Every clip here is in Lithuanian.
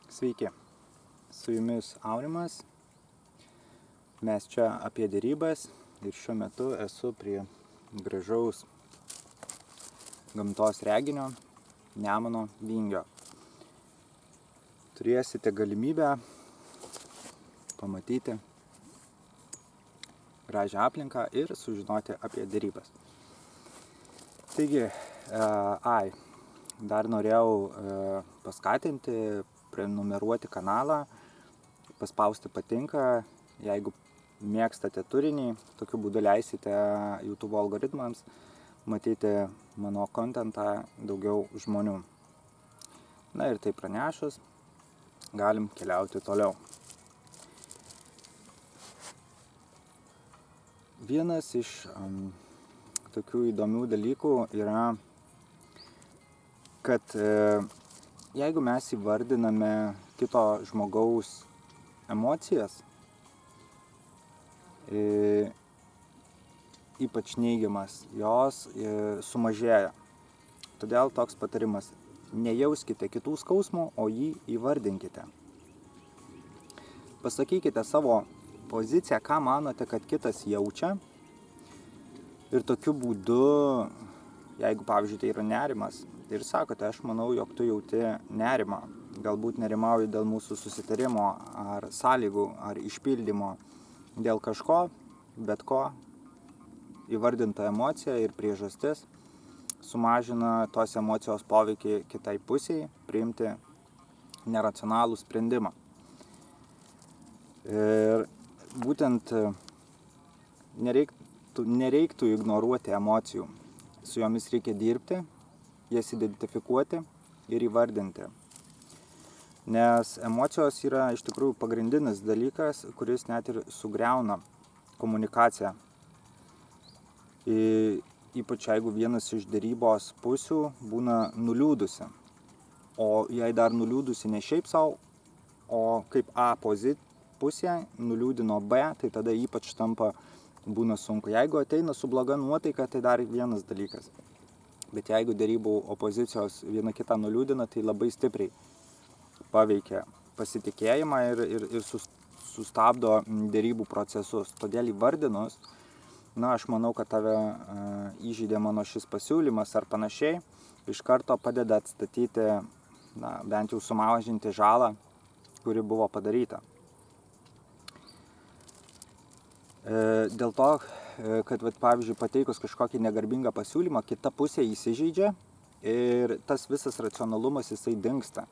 Sveiki, su jumis Aurimas, mes čia apie derybas ir šiuo metu esu prie gražaus gamtos reginio Nemuno vingio. Turėsite galimybę pamatyti gražią aplinką ir sužinoti apie derybas. Taigi, dar norėjau paskatinti, prenumeruoti kanalą, paspausti patinka, jeigu mėgstate turinį, tokiu būdu leisite YouTube algoritmams matyti mano kontentą daugiau žmonių. Na ir tai pranešus, galim keliauti toliau. Vienas iš tokių įdomių dalykų yra, kad jeigu mes įvardiname kito žmogaus emocijas, ypač neigiamas, jos sumažėja. Todėl toks patarimas: nejauskite kitų skausmų, o jį įvardinkite. Pasakykite savo poziciją, ką manote, kad kitas jaučia. Ir tokiu būdu, jeigu, pavyzdžiui, tai yra nerimas, ir sakote, aš manau, jog tu jauti nerimą. Galbūt nerimauji dėl mūsų susitarimo ar sąlygų, ar išpildymo, dėl kažko, bet ko. Įvardinta emocija ir priežastis sumažina tos emocijos poveikį kitai pusiai priimti neracionalų sprendimą. Ir būtent nereiktų ignoruoti emocijų. Su jomis reikia dirbti, jas identifikuoti ir įvardinti. Nes emocijos yra iš tikrųjų pagrindinis dalykas, kuris net ir sugriauna komunikaciją. Ypač jeigu vienas iš derybos pusių būna nuliūdusi. O jei dar nuliūdusi ne šiaip savo, o kaip A pusė nuliūdino B, tai tada ypač būna sunku. Jeigu ateina su bloga nuotaika, tai dar vienas dalykas. Bet jeigu derybų opozicijos viena kitą nuliūdina, tai labai stipriai paveikia pasitikėjimą ir sustabdo derybų procesus. Todėl įvardinus, aš manau, kad tave įžeidė mano šis pasiūlymas ar panašiai, iš karto padeda atstatyti, bent jau sumažinti žalą, kuri buvo padaryta. Dėl to, kad, pavyzdžiui, pateikus kažkokį negarbingą pasiūlymą, kita pusė įsižeidžia ir tas visas racionalumas jisai dingsta.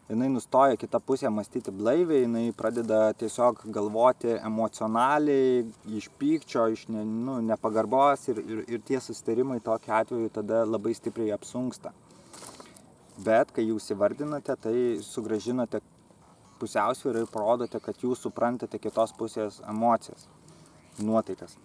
Jinai nustoja kita pusė mąstyti blaiviai, jinai pradeda tiesiog galvoti emocionaliai, iš pykčio, iš nepagarbos ir tie susitarimai tokiu atveju tada labai stipriai apsunksta. Bet kai jūs įvardinate, tai sugrąžinote pusiausvyrą ir parodote, kad jūs suprantate kitos pusės emocijas, nuotaikas.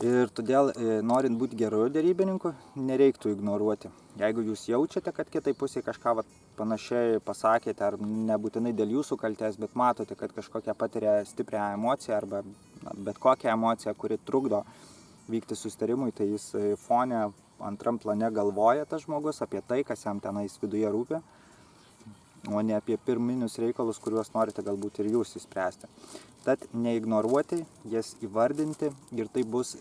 Ir todėl, norint būti geru derybininku, nereiktų ignoruoti. Jeigu jūs jaučiate, kad kitai pusiai kažką panašiai pasakėte, ar nebūtinai dėl jūsų kaltės, bet matote, kad kažkokia patiria stiprią emociją arba bet kokią emociją, kuri trukdo vykti susitarimui, tai jis fone antram plane galvoja tas žmogus apie tai, kas jam tenais viduje rūpi, o ne apie pirminius reikalus, kuriuos norite galbūt ir jūs įspręsti. Tad neignoruoti, jas įvardinti ir tai bus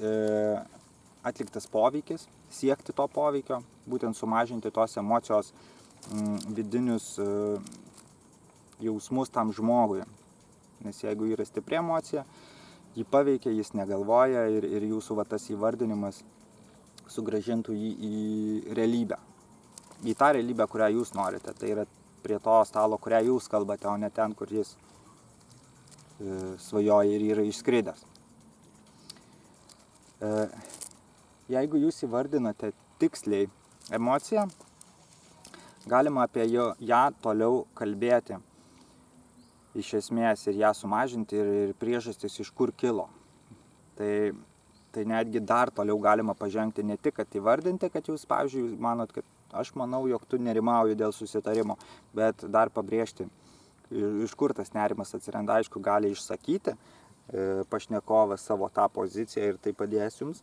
atliktas poveikis, siekti to poveikio, būtent sumažinti tos emocijos vidinius jausmus tam žmogui. Nes jeigu yra stipri emocija, jį paveikia, jis negalvoja ir jūsų tas įvardinimas sugrąžintų jį į realybę. Į tą realybę, kurią jūs norite. Tai yra prie to stalo, kurią jūs kalbate, o ne ten, kur jis svajoja ir yra išskridęs. Jeigu jūs įvardinate tiksliai emociją, galima apie ją toliau kalbėti. iš esmės ir ją sumažinti ir priežastis iš kur kilo. Tai netgi dar toliau galima pažengti, ne tik, kad įvardinti, kad jūs, pavyzdžiui, manot, kad aš manau, jog tu nerimauji dėl susitarimo, bet dar pabrėžti, iš kur tas nerimas atsiranda. Aišku, gali išsakyti pašnekovas savo tą poziciją ir tai padės jums.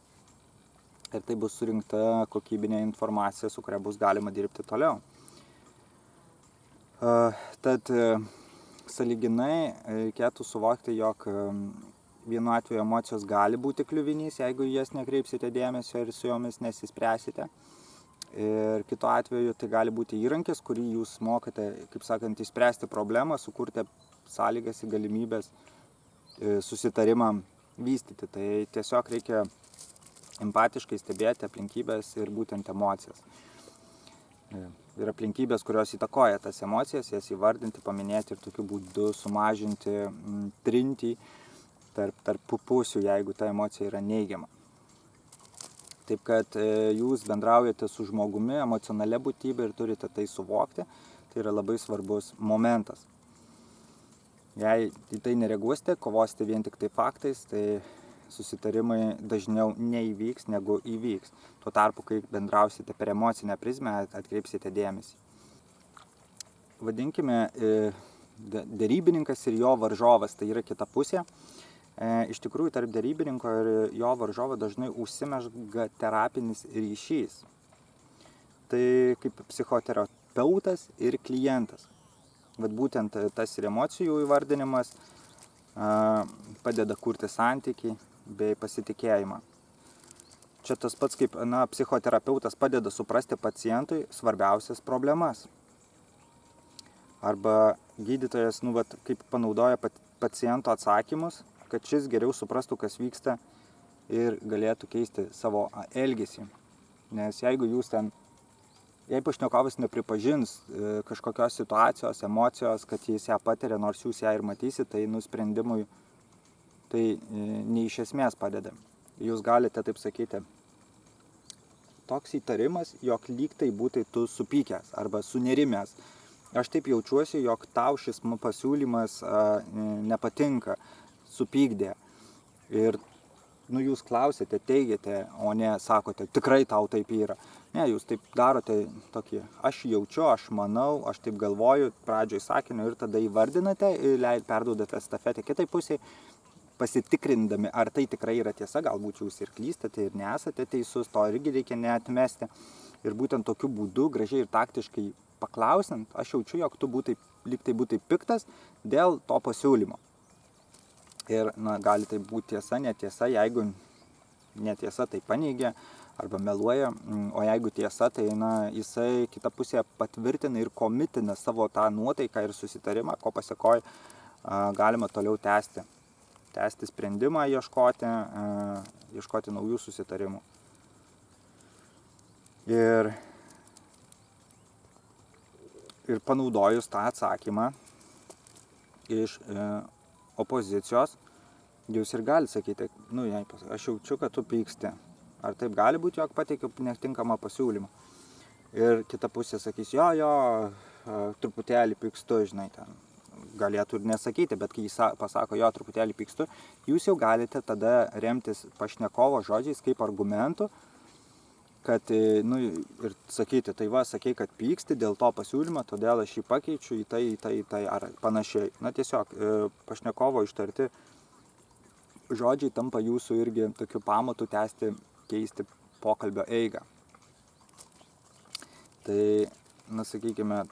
Ir tai bus surinkta kokybinė informacija, su kuria bus galima dirbti toliau. Tad sąlyginai reikėtų suvokti, jog vienu atveju emocijos gali būti kliuvinys, jeigu jas nekreipsite dėmesio ir su jomis nesispręsite. Ir kitu atveju tai gali būti įrankis, kurį jūs mokate, kaip sakant, išspręsti problemą, sukurti sąlygas ir galimybės susitarimą vystyti. Tai tiesiog reikia empatiškai stebėti aplinkybės ir būtent emocijas. Ir aplinkybės, kurios įtakoja tas emocijas, jas įvardinti, paminėti ir tokiu būdu sumažinti trintį tarp pusių, jeigu ta emocija yra neigiama. Taip kad jūs bendraujate su žmogumi, emocionalia būtybė ir turite tai suvokti, tai yra labai svarbus momentas. Jei į tai nereaguosite, kovosite vien tik tai faktais, tai susitarimai dažniau neįvyks negu įvyks. Tuo tarpu, kai bendrausite per emocinę prizmę, atkreipsite dėmesį. Vadinkime, derybininkas ir jo varžovas, tai yra kita pusė. Iš tikrųjų, tarp derybininko ir jo varžovo dažnai užsimezga terapinis ryšys. Tai kaip psichoterapeutas ir klientas. Vat būtent tas ir emocijų įvardinimas padeda kurti santykį bei pasitikėjimą. Čia tas pats kaip psichoterapeutas padeda suprasti pacientui svarbiausias problemas. Arba gydytojas kaip panaudoja paciento atsakymus, kad šis geriau suprastų, kas vyksta ir galėtų keisti savo elgesį. Nes jei pašnekovas nepripažins kažkokios situacijos, emocijos, kad jis ją patiria, nors jūs ją ir matysit, tai sprendimui tai ne iš esmės padeda. Jūs galite taip sakyti, toks įtarimas, jog lyg tai būtai tu supykęs arba sunerimęs. Aš taip jaučiuosi, jog tau šis pasiūlymas nepatinka, supykdė. Ir jūs klausėte, teigiate, o ne sakote, tikrai tau taip yra. Ne, jūs taip darote tokį, aš jaučiu, aš manau, aš taip galvoju, pradžioj sakiniu ir tada įvardinate ir perduodate estafetę kitai pusiai, pasitikrindami, ar tai tikrai yra tiesa, galbūt jūs ir klystate ir nesate teisus, to irgi reikia neatmesti. Ir būtent tokiu būdu, gražiai ir taktiškai paklausant, aš jaučiu, jog tu lyg tai būtai piktas dėl to pasiūlymo. Ir gali tai būti tiesa, netiesa, jeigu netiesa, tai paneigia arba meluoja, o jeigu tiesa, tai jisai kitą pusę patvirtina ir komitina savo tą nuotaiką ir susitarimą, ko pasiekoja galima toliau tęsti sprendimą, ieškoti naujų susitarimų. Ir panaudojus tą atsakymą iš opozicijos, jūs ir gali sakyti, aš jaučiu, kad tu pyksti. Ar taip gali būti, jog pateikiu netinkamą pasiūlymą? Ir kita pusė sakys, jo, truputėlį pykstu, žinai, ten. Galėtų ir nesakyti, bet kai jis pasako, jo, truputėlį pykstu, jūs jau galite tada remtis pašnekovo žodžiais kaip argumentų, kad, ir sakyti, tai sakei, kad pyksti dėl to pasiūlymo, todėl aš jį pakeičiu į tai, ar panašiai. Tiesiog pašnekovo ištarti žodžiai tampa jūsų irgi tokiu pamatu keisti pokalbio eigą. Tai, sakykime,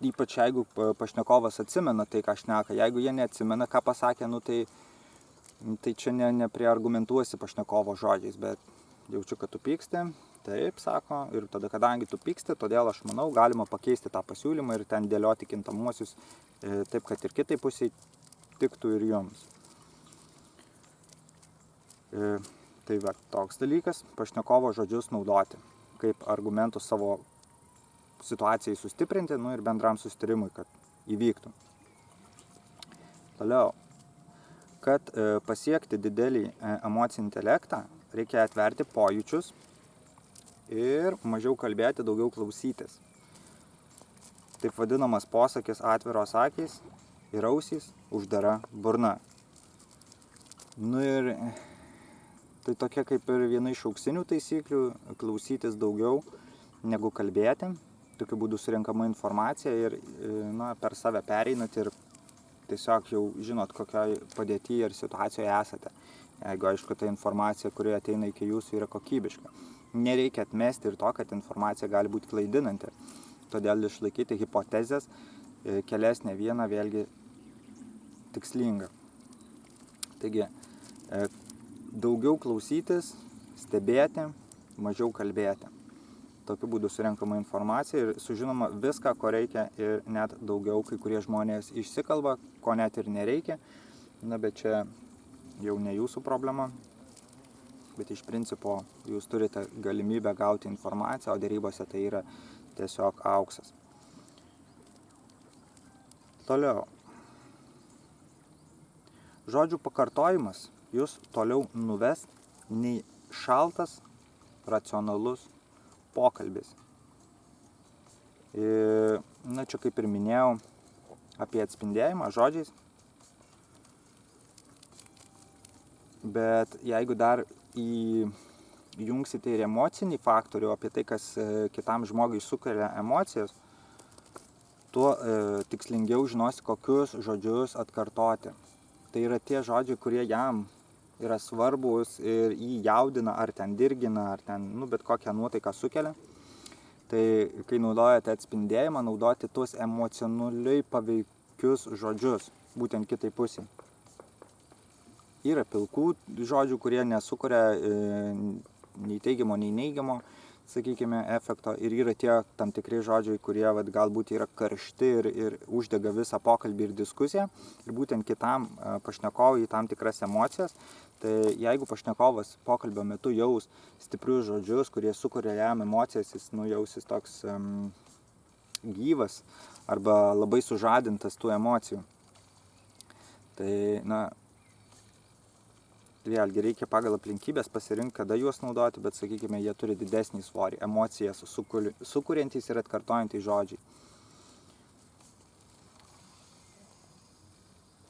ypač jeigu pašnekovas atsimena tai, ką šneka, jeigu jie neatsimena, ką pasakė, tai čia nepriargumentuosi pašnekovo žodžiais, bet jaučiu, kad tu pyksti, taip, sako, ir tada, kadangi tu pyksti, todėl aš manau, galima pakeisti tą pasiūlymą ir ten dėlioti kintamuosius taip, kad ir kitai pusiai tiktų ir jums. Tai toks dalykas, pašnekovo žodžius naudoti kaip argumentus savo situacijai sustiprinti, ir bendram susitarimui, kad įvyktų. Toliau, kad pasiekti didelį emocinį intelektą, reikia atverti pojūčius ir mažiau kalbėti, daugiau klausytis. taip vadinamas posakis atviros akys ir ausys, uždara burna. Nu ir tai tokia kaip ir viena iš auksinių taisyklių - klausytis daugiau negu kalbėti. Tokiu būdu surenkama informacija ir per save pereinat ir tiesiog jau žinot, kokioj padėtyje ir situacijoje esate. Jeigu, aišku, ta informacija, kuri ateina iki jūsų, yra kokybiška. Nereikia atmesti ir to, kad informacija gali būti klaidinanti. Todėl išlaikyti hipotezės, kelias ne vieną, vėlgi tikslinga. Taigi, daugiau klausytis, stebėti, mažiau kalbėti. Tokiu būdu surenkama informacija ir sužinoma viską, ko reikia ir net daugiau. Kai kurie žmonės išsikalba, ko net ir nereikia. Na, bet čia jau ne jūsų problema. Bet iš principo jūs turite galimybę gauti informaciją, o derybose tai yra tiesiog auksas. Toliau. Žodžių pakartojimas jūs toliau nuves nei šaltas, racionalus pokalbis. Na, čia kaip ir minėjau apie atspindėjimą žodžiais. Bet jeigu dar įjungsite ir emocinį faktorių apie tai, kas kitam žmogui sukelia emocijas, tuo tikslingiau žinosi, kokius žodžius atkartoti. Tai yra tie žodžiai, kurie jam yra svarbus ir jį jaudina, ar ten dirgina, ar ten, bet kokią nuotaiką sukelia. Tai kai naudojate atspindėjimą, naudoti tuos emocionaliai paveikius žodžius, būtent kitai pusiai. Yra pilkų žodžių, kurie nesukuria nei teigiamo, nei neigiamo, sakykime, efekto. Ir yra tie tam tikri žodžiai, kurie galbūt yra karšti ir uždega visą pokalbį ir diskusiją. Ir būtent kitam pašnekovui tam tikras emocijas. Tai jeigu pašnekovas pokalbio metu jaus stiprius žodžius, kurie sukuria jam emocijas, jis jausis toks gyvas arba labai sužadintas tų emocijų. Tai, vėlgi reikia pagal aplinkybės pasirinkti, kada juos naudoti, bet, sakykime, jie turi didesnį svorį, emocijas sukuriantys ir atkartojantys žodžiai.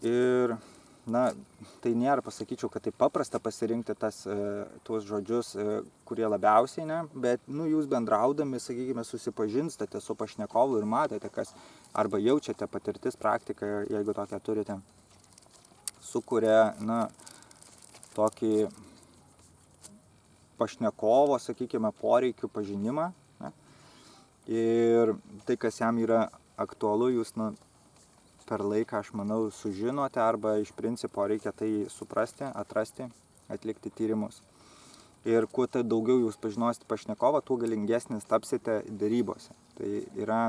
Ir, tai nėra, pasakyčiau, kad tai paprasta pasirinkti tuos žodžius, kurie labiausiai, bet, jūs bendraudami, sakykime, susipažinstate su pašnekovu ir matote, kas, arba jaučiate patirtis, praktiką, jeigu tokią turite, sukuria, tokį pašnekovo, sakykime, poreikių pažinimą. Ir tai, kas jam yra aktualu, jūs per laiką, aš manau, sužinote arba iš principo reikia tai suprasti, atrasti, atlikti tyrimus. Ir kuo daugiau jūs pažinosite pašnekovą, tuo galingesnis tapsite derybose. Tai yra,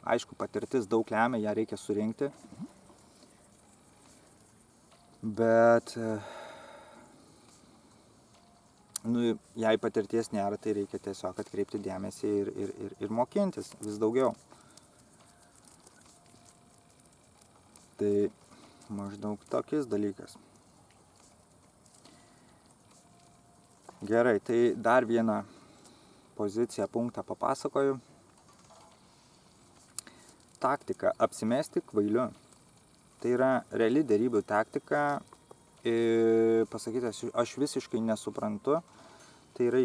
aišku, patirtis daug lemia, ją reikia surinkti. Bet jei patirties nėra, tai reikia tiesiog atkreipti dėmesį ir mokintis vis daugiau. Tai maždaug tokis dalykas. Gerai, tai dar vieną poziciją, punktą papasakoju. Taktika - apsimesti kvailiu. Tai yra reali derybų taktika. Pasakyti, aš visiškai nesuprantu. Tai yra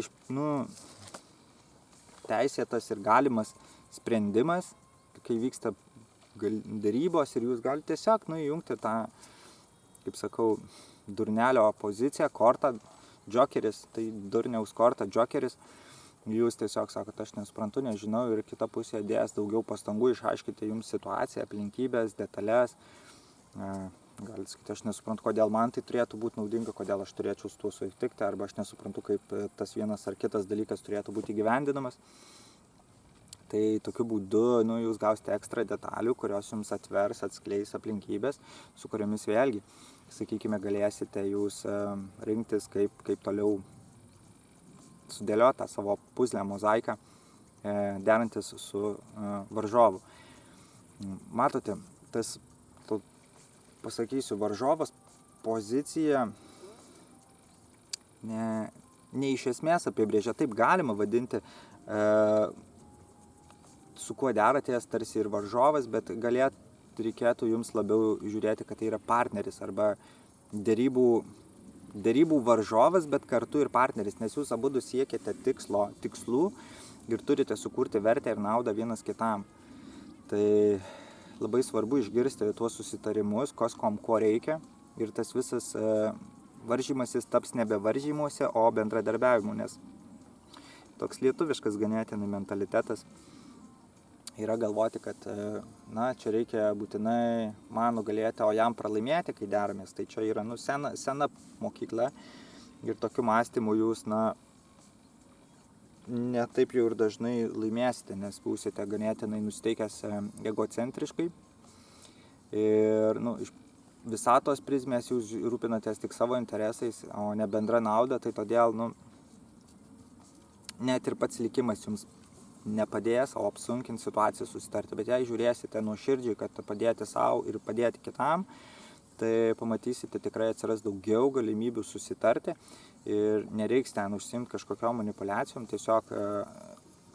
teisėtas ir galimas sprendimas, kai vyksta derybos ir jūs galite tiesiog įjungti tą, kaip sakau, durnelio poziciją, kortą, džokeris, tai durniaus korta, džokeris. Jūs tiesiog sakote, aš nesuprantu, nežinau, ir kita pusė dės daugiau pastangų išaiškinti jums situaciją, aplinkybės, detalės. Galite sakyti, aš nesuprantu, kodėl man tai turėtų būti naudinga, kodėl aš turėčiau su tuo sutikti, arba aš nesuprantu, kaip tas vienas ar kitas dalykas turėtų būti įgyvendinamas. Tai tokiu būdu jūs gausite ekstra detalių, kurios jums atvers, atskleis aplinkybės, su kuriomis vėlgi, sakykime, galėsite jūs rinktis, kaip toliau sudėlioti tą savo puzlę, mozaiką, derantis su varžovu. Matote, pasakysiu, varžovas pozicija ne iš esmės apibrėžia, taip galima vadinti su kuo deratės, tarsi ir varžovas, bet reikėtų jums labiau žiūrėti, kad tai yra partneris arba dėrybų varžovas, bet kartu ir partneris, nes jūs abudu siekite tikslų ir turite sukurti vertę ir naudą vienas kitam. Tai labai svarbu išgirsti tuos susitarimus, kas kom ko reikia ir tas visas varžymasis taps nebe varžymuose, o bendradarbiavimu, nes toks lietuviškas ganėtinai mentalitetas yra galvoti, kad čia reikia būtinai man nugalėti, o jam pralaimėti, kai deramės. Tai čia yra sena mokykla ir tokiu mąstymu jūs ne taip jau ir dažnai laimėsite, nes būsite ganėtinai nusteikęs egocentriškai. Ir iš visatos prizmės jūs rūpinatės tik savo interesais, o ne bendra nauda, tai todėl net ir pats likimas jums nepadės, o apsunkins situaciją susitarti. Bet jei žiūrėsite nuoširdžiai, kad padėti savo ir padėti kitam, tai pamatysite, tikrai atsiras daugiau galimybių susitarti ir nereiks ten užsiimti kažkokiom manipuliacijom, tiesiog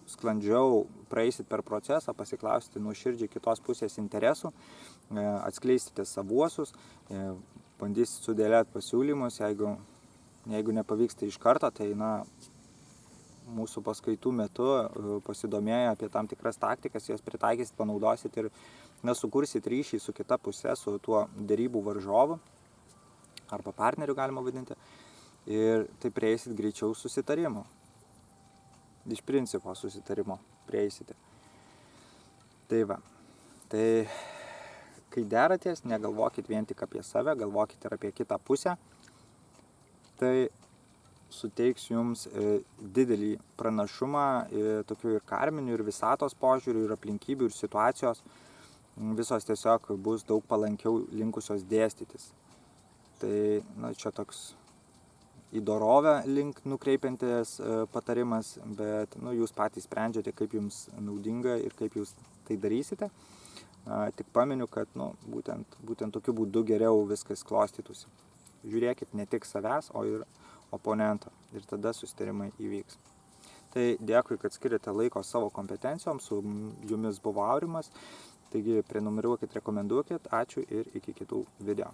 sklandžiau praeisit per procesą, pasiklausite nuoširdžiai kitos pusės interesų, atskleisite savuosius, bandysit sudėlioti pasiūlymus, jeigu nepavyksta iš karto, tai mūsų paskaitų metu pasidomėję apie tam tikras taktikas, jas pritaikysit, panaudosit ir sukursit ryšį su kita pusė, su tuo dėrybų varžovu arba partneriu galima vadinti ir tai prieisit greičiau susitarimo. Iš principo susitarimo prieisite. Tai kai deratės, negalvokit vien tik apie save, galvokit ir apie kitą pusę. Tai suteiks jums didelį pranašumą, tokių ir karminių, ir visatos požiūrių, ir aplinkybių, ir situacijos. Visos tiesiog bus daug palankiau linkusios dėstytis. Tai čia toks į dorovę link nukreipiantis patarimas, bet jūs patys sprendžiate, kaip jums naudinga ir kaip jūs tai darysite. Tik paminiu, kad būtent tokiu būdu geriau viskas klostytųsi. Žiūrėkit ne tik savęs, o ir oponento ir tada susitarimai įvyks. Tai dėkui, kad skiriate laiko savo kompetencijoms, su jumis buvo Aurimas, taigi prenumeruokit, rekomenduokit, ačiū ir iki kitų video.